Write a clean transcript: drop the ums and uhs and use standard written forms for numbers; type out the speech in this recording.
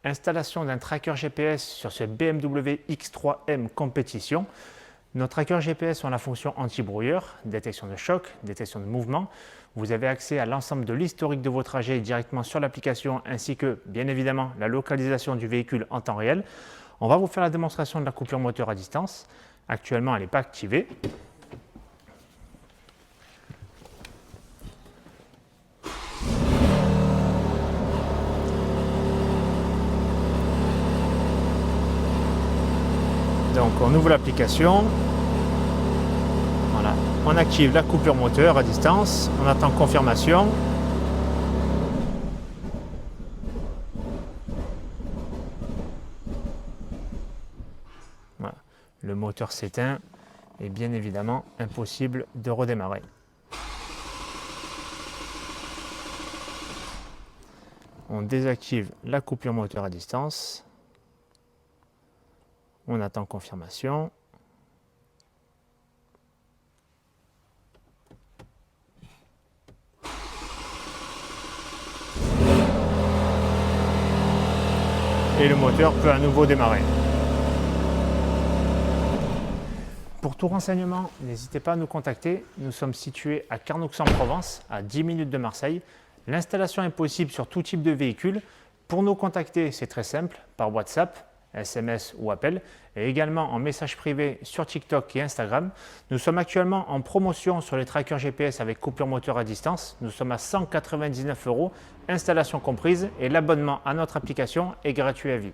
Installation d'un tracker GPS sur ce BMW X3M Compétition. Nos trackers GPS ont la fonction anti-brouilleur, détection de choc, détection de mouvement. Vous avez accès à l'ensemble de l'historique de vos trajets directement sur l'application ainsi que, bien évidemment, la localisation du véhicule en temps réel. On va vous faire la démonstration de la coupure moteur à distance. Actuellement, elle n'est pas activée. Donc on ouvre l'application, voilà. On active la coupure moteur à distance, on attend confirmation. Voilà. Le moteur s'éteint et bien évidemment impossible de redémarrer. On désactive la coupure moteur à distance. On attend confirmation. Et le moteur peut à nouveau démarrer. Pour tout renseignement, n'hésitez pas à nous contacter. Nous sommes situés à Carnoux-en-Provence, à 10 minutes de Marseille. L'installation est possible sur tout type de véhicule. Pour nous contacter, c'est très simple, par WhatsApp, SMS ou appel, et également en message privé sur TikTok et Instagram. Nous sommes actuellement en promotion sur les trackers GPS avec coupure moteur à distance. Nous sommes à 199 €, installation comprise, et l'abonnement à notre application est gratuit à vie.